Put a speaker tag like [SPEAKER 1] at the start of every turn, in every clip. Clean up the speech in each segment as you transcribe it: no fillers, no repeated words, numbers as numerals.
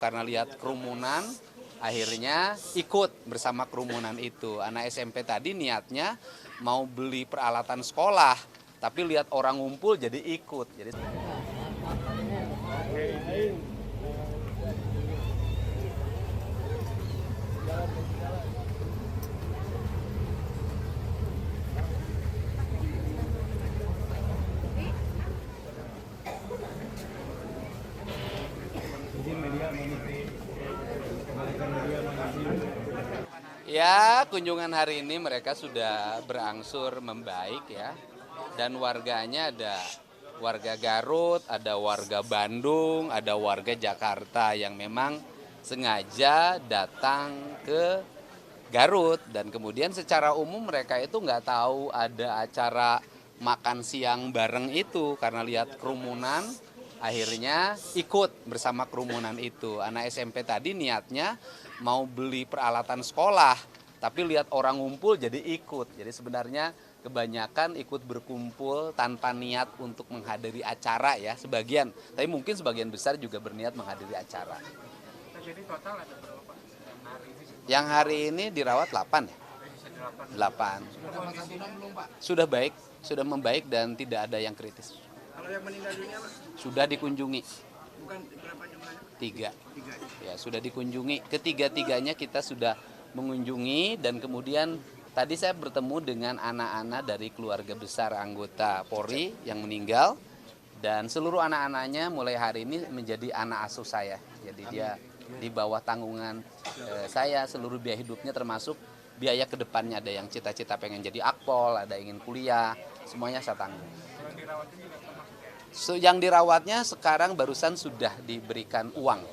[SPEAKER 1] karena lihat kerumunan, akhirnya ikut bersama kerumunan itu. Anak SMP tadi niatnya mau beli peralatan sekolah, tapi lihat orang ngumpul jadi ikut. Jadi ya, kunjungan hari ini mereka sudah berangsur membaik ya. Dan warganya ada warga Garut, ada warga Bandung, ada warga Jakarta yang memang sengaja datang ke Garut. Dan kemudian secara umum mereka itu nggak tahu ada acara makan siang bareng itu karena lihat kerumunan. Akhirnya ikut bersama kerumunan itu. Anak SMP tadi niatnya mau beli peralatan sekolah, tapi lihat orang ngumpul jadi ikut. Jadi sebenarnya kebanyakan ikut berkumpul tanpa niat untuk menghadiri acara ya, sebagian. Tapi mungkin sebagian besar juga berniat menghadiri acara.
[SPEAKER 2] Jadi total ada berapa Pak
[SPEAKER 1] Yang hari ini dirawat 8 ya? 8. Sudah baik, sudah membaik dan tidak ada yang kritis.
[SPEAKER 2] Kalau yang meninggal dunia Pak?
[SPEAKER 1] Sudah dikunjungi.
[SPEAKER 2] Bukan berapa jumlahnya?
[SPEAKER 1] 3. Ya, sudah dikunjungi. Ketiga-tiganya kita sudah mengunjungi dan kemudian tadi saya bertemu dengan anak-anak dari keluarga besar anggota Polri yang meninggal dan seluruh anak-anaknya mulai hari ini menjadi anak asuh saya. Jadi dia di bawah tanggungan saya, seluruh biaya hidupnya termasuk biaya kedepannya. Ada yang cita-cita pengen jadi akpol, ada ingin kuliah, semuanya saya tanggung. Yang dirawatnya sekarang barusan sudah diberikan uang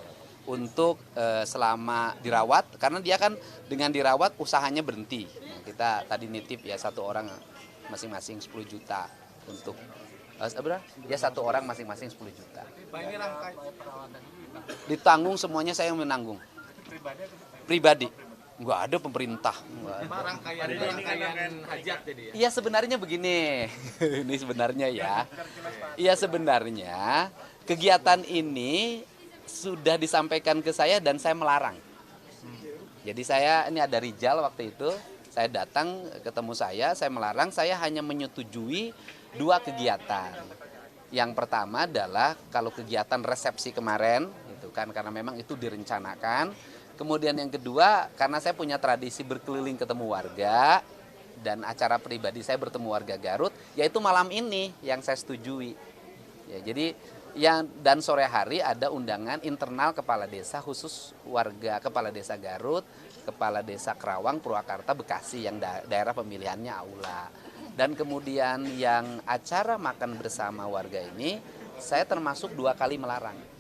[SPEAKER 1] untuk selama dirawat, karena dia kan dengan dirawat usahanya berhenti. Nah, kita tadi nitip ya satu orang masing-masing 10 juta untuk ya satu orang masing-masing 10 juta. Ditanggung semuanya, saya yang menanggung. Pribadi. Enggak ada pemerintah.
[SPEAKER 2] Rangkaian hajat jadi ya?
[SPEAKER 1] Iya sebenarnya begini, ini sebenarnya ya. Iya sebenarnya kegiatan ini sudah disampaikan ke saya dan saya melarang. Jadi ini ada Rijal waktu itu, saya datang ketemu saya melarang, saya hanya menyetujui 2 kegiatan. Yang pertama adalah kalau kegiatan resepsi kemarin, itu kan karena memang itu direncanakan. Kemudian yang kedua, karena saya punya tradisi berkeliling ketemu warga dan acara pribadi saya bertemu warga Garut, yaitu malam ini yang saya setujui. Ya, jadi dan sore hari ada undangan internal kepala desa khusus warga kepala desa Garut, kepala desa Kerawang, Purwakarta, Bekasi yang daerah pemilihannya Aula. Dan kemudian yang acara makan bersama warga ini saya termasuk 2 kali melarang.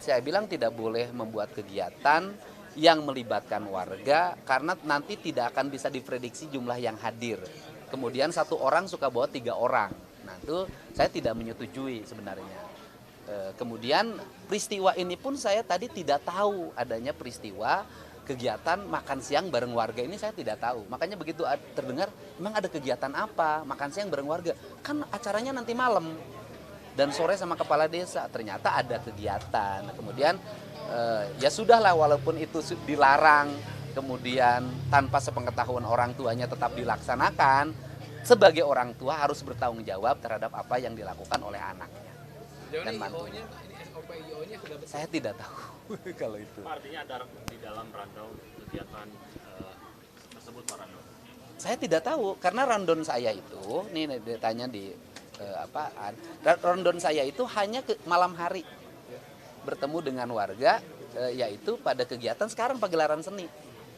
[SPEAKER 1] Saya bilang tidak boleh membuat kegiatan yang melibatkan warga karena nanti tidak akan bisa diprediksi jumlah yang hadir. Kemudian 1 orang suka bawa 3 orang. Nah itu saya tidak menyetujui sebenarnya. Kemudian peristiwa ini pun saya tadi tidak tahu adanya peristiwa kegiatan makan siang bareng warga ini, saya tidak tahu. Makanya begitu terdengar memang ada kegiatan apa makan siang bareng warga, kan acaranya nanti malam dan sore sama kepala desa, ternyata ada kegiatan. Kemudian ya sudahlah, walaupun itu dilarang, kemudian tanpa sepengetahuan orang tuanya tetap dilaksanakan, sebagai orang tua harus bertanggung jawab terhadap apa yang dilakukan oleh anaknya dan mantunya. Saya tidak tahu kalau itu.
[SPEAKER 3] Artinya ada di dalam rundown kegiatan tersebut Pak Randon?
[SPEAKER 1] Saya tidak tahu karena rundown saya itu, nih ditanya di rondon saya itu hanya malam hari bertemu dengan warga, yaitu pada kegiatan sekarang pagelaran seni.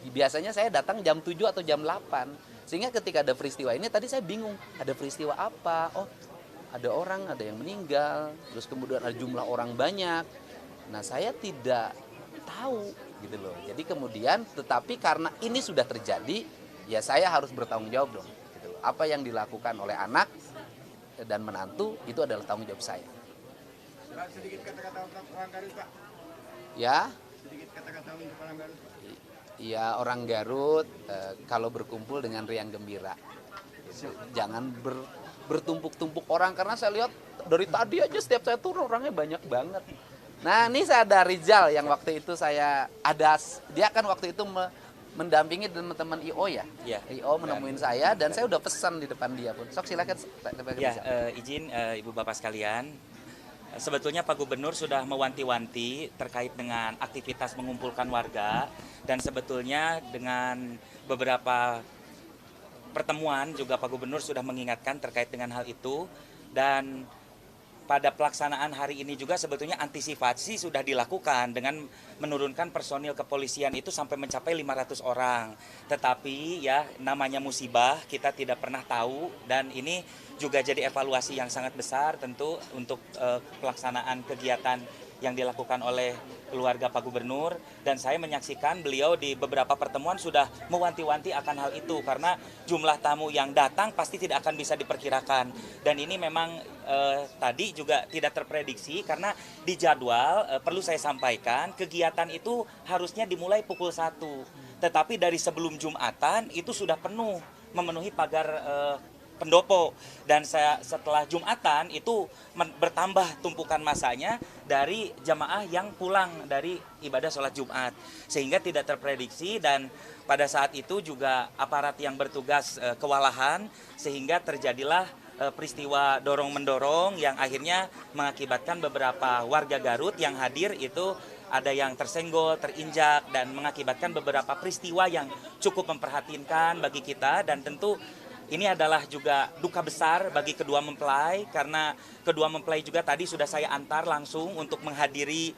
[SPEAKER 1] Biasanya saya datang jam 7 atau jam 8, sehingga ketika ada peristiwa ini tadi saya bingung, ada peristiwa apa? Oh, ada orang, ada yang meninggal, terus kemudian ada jumlah orang banyak. Nah saya tidak tahu gitu loh. Jadi kemudian tetapi karena ini sudah terjadi, ya saya harus bertanggung jawab dong. Gitu loh. Apa yang dilakukan oleh anak dan menantu itu adalah tanggung jawab saya.
[SPEAKER 2] Pak, sedikit kata-kata untuk orang Garut Pak.
[SPEAKER 1] Ya.
[SPEAKER 2] Sedikit kata-kata untuk orang Garut.
[SPEAKER 1] Ya orang Garut kalau berkumpul dengan riang gembira. Jangan bertumpuk-tumpuk orang karena saya lihat dari tadi aja setiap saya turun orangnya banyak banget. Nah, ini saya ada Rizal yang waktu itu saya ada, dia kan waktu itu mendampingi teman-teman IO ya.
[SPEAKER 4] Ya.
[SPEAKER 1] IO menemuin saya dan saya udah pesan di depan dia pun. Sok silakan.
[SPEAKER 4] Ya, izin Ibu Bapak sekalian. Sebetulnya Pak Gubernur sudah mewanti-wanti terkait dengan aktivitas mengumpulkan warga dan sebetulnya dengan beberapa pertemuan juga Pak Gubernur sudah mengingatkan terkait dengan hal itu dan pada pelaksanaan hari ini juga sebetulnya antisipasi sudah dilakukan dengan menurunkan personil kepolisian itu sampai mencapai 500 orang. Tetapi ya namanya musibah kita tidak pernah tahu dan ini juga jadi evaluasi yang sangat besar tentu untuk pelaksanaan kegiatan yang dilakukan oleh keluarga Pak Gubernur dan saya menyaksikan beliau di beberapa pertemuan sudah mewanti-wanti akan hal itu karena jumlah tamu yang datang pasti tidak akan bisa diperkirakan dan ini memang tadi juga tidak terprediksi karena di jadwal perlu saya sampaikan kegiatan itu harusnya dimulai pukul 1 tetapi dari sebelum Jumatan itu sudah penuh memenuhi pagar pendopo dan saya setelah Jumatan itu bertambah tumpukan masanya dari jamaah yang pulang dari ibadah sholat Jumat sehingga tidak terprediksi dan pada saat itu juga aparat yang bertugas kewalahan sehingga terjadilah peristiwa dorong-mendorong yang akhirnya mengakibatkan beberapa warga Garut yang hadir itu ada yang tersenggol, terinjak dan mengakibatkan beberapa peristiwa yang cukup memprihatinkan bagi kita dan tentu ini adalah juga duka besar bagi kedua mempelai karena kedua mempelai juga tadi sudah saya antar langsung untuk menghadiri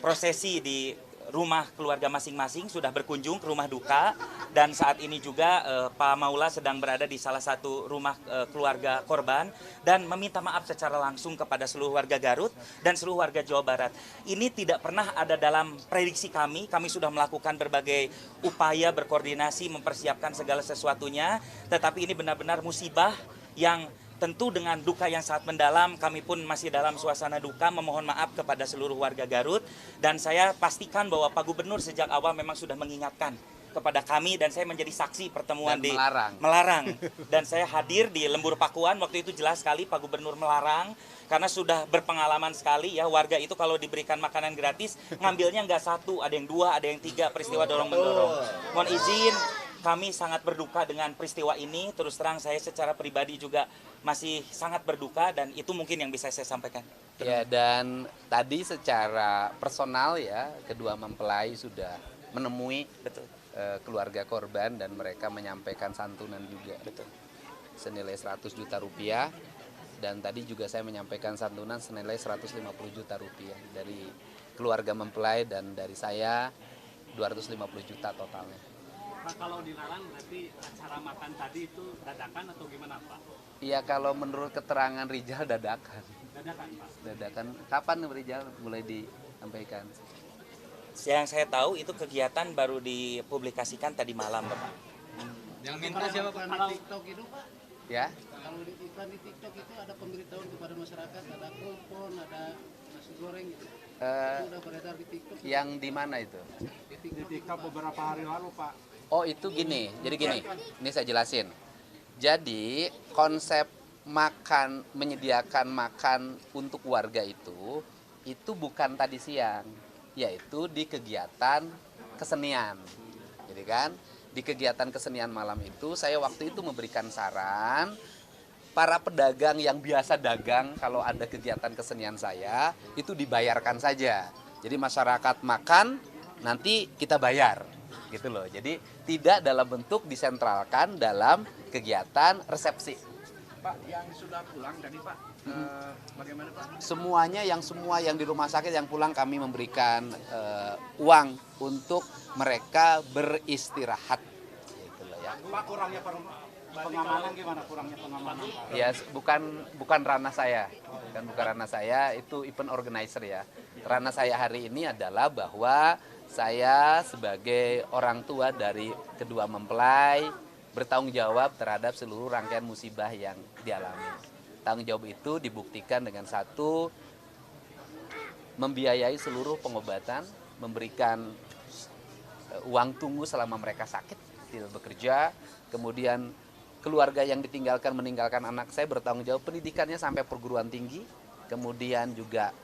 [SPEAKER 4] prosesi di rumah keluarga masing-masing sudah berkunjung ke rumah duka dan saat ini juga Pak Maula sedang berada di salah satu rumah keluarga korban dan meminta maaf secara langsung kepada seluruh warga Garut dan seluruh warga Jawa Barat. Ini tidak pernah ada dalam prediksi kami sudah melakukan berbagai upaya berkoordinasi mempersiapkan segala sesuatunya, tetapi ini benar-benar musibah yang tentu dengan duka yang sangat mendalam, kami pun masih dalam suasana duka memohon maaf kepada seluruh warga Garut. Dan saya pastikan bahwa Pak Gubernur sejak awal memang sudah mengingatkan kepada kami dan saya menjadi saksi pertemuan
[SPEAKER 1] Dan
[SPEAKER 4] melarang. Dan saya hadir di Lembur Pakuan, waktu itu jelas sekali Pak Gubernur melarang karena sudah berpengalaman sekali ya warga itu kalau diberikan makanan gratis ngambilnya nggak satu, ada yang dua, ada yang tiga peristiwa dorong-mendorong. Mohon izin, kami sangat berduka dengan peristiwa ini. Terus terang saya secara pribadi juga masih sangat berduka dan itu mungkin yang bisa saya sampaikan.
[SPEAKER 1] Ya, dan tadi secara personal ya kedua mempelai sudah menemui
[SPEAKER 4] Betul.
[SPEAKER 1] Keluarga korban dan mereka menyampaikan santunan juga.
[SPEAKER 4] Betul.
[SPEAKER 1] Senilai 100 juta rupiah dan tadi juga saya menyampaikan santunan senilai 150 juta rupiah dari keluarga mempelai dan dari saya 250 juta totalnya.
[SPEAKER 5] Pak, kalau dilarang berarti acara makan tadi itu dadakan atau gimana Pak?
[SPEAKER 1] Iya, kalau menurut keterangan Rizal dadakan.
[SPEAKER 5] Dadakan Pak?
[SPEAKER 1] Dadakan. Kapan Rizal mulai disampaikan?
[SPEAKER 4] Yang saya tahu itu kegiatan baru dipublikasikan tadi malam, Bapak.
[SPEAKER 2] Yang minta siapa Pak?
[SPEAKER 5] Kalau
[SPEAKER 2] TikTok itu Pak?
[SPEAKER 1] Ya,
[SPEAKER 2] Kalau di iklan di TikTok itu ada pemberitahuan kepada masyarakat, ada kupon, ada nasi goreng gitu. Itu udah beredar di TikTok.
[SPEAKER 1] yang di mana itu?
[SPEAKER 2] Di TikTok beberapa hari lalu Pak.
[SPEAKER 1] Oh, itu gini. Jadi gini, ini saya jelasin. Jadi konsep makan, menyediakan makan untuk warga itu bukan tadi siang, yaitu di kegiatan kesenian. Jadi kan di kegiatan kesenian malam itu saya waktu itu memberikan saran para pedagang yang biasa dagang kalau ada kegiatan kesenian saya itu dibayarkan saja. Jadi masyarakat makan nanti kita bayar gitu loh. Jadi tidak dalam bentuk disentralkan dalam kegiatan resepsi.
[SPEAKER 2] Pak, yang sudah pulang tadi Pak, bagaimana Pak?
[SPEAKER 1] Semua yang di rumah sakit yang pulang kami memberikan uang untuk mereka beristirahat gitu loh ya.
[SPEAKER 2] Pak, kurangnya pengamanan gimana? Kurangnya pengamanan Pak?
[SPEAKER 1] Ya bukan ranah saya. Bukan ranah saya, itu event organizer ya. Ranah saya hari ini adalah bahwa saya sebagai orang tua dari kedua mempelai bertanggung jawab terhadap seluruh rangkaian musibah yang dialami. Tanggung jawab itu dibuktikan dengan satu, membiayai seluruh pengobatan, memberikan uang tunggu selama mereka sakit, tidak bekerja, kemudian keluarga yang meninggalkan anak saya bertanggung jawab pendidikannya sampai perguruan tinggi, kemudian juga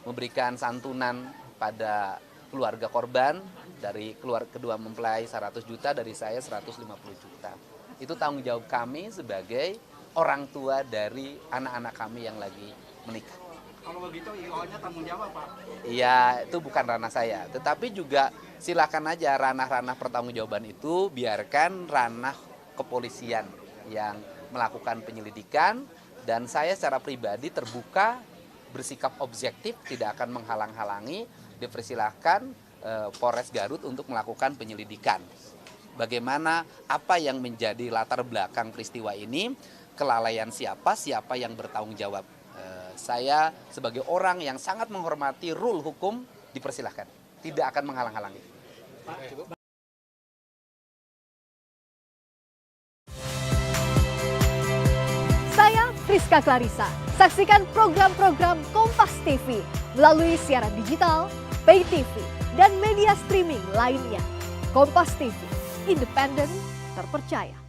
[SPEAKER 1] memberikan santunan pada keluarga korban, dari kedua mempelai 100 juta, dari saya 150 juta. Itu tanggung jawab kami sebagai orang tua dari anak-anak kami yang lagi menikah.
[SPEAKER 5] Kalau begitu IO-nya tanggung jawab, Pak?
[SPEAKER 1] Iya, itu bukan ranah saya. Tetapi juga silakan aja ranah-ranah pertanggungjawaban itu biarkan ranah kepolisian yang melakukan penyelidikan, dan saya secara pribadi terbuka, bersikap objektif, tidak akan menghalang-halangi, dipersilahkan Polres Garut untuk melakukan penyelidikan. Bagaimana, apa yang menjadi latar belakang peristiwa ini, kelalaian siapa yang bertanggung jawab. Saya sebagai orang yang sangat menghormati rule hukum dipersilahkan, tidak akan menghalang-halangi.
[SPEAKER 6] Saya Friska Clarissa. Saksikan program-program Kompas TV melalui siaran digital, pay TV, dan media streaming lainnya. Kompas TV, independen, terpercaya.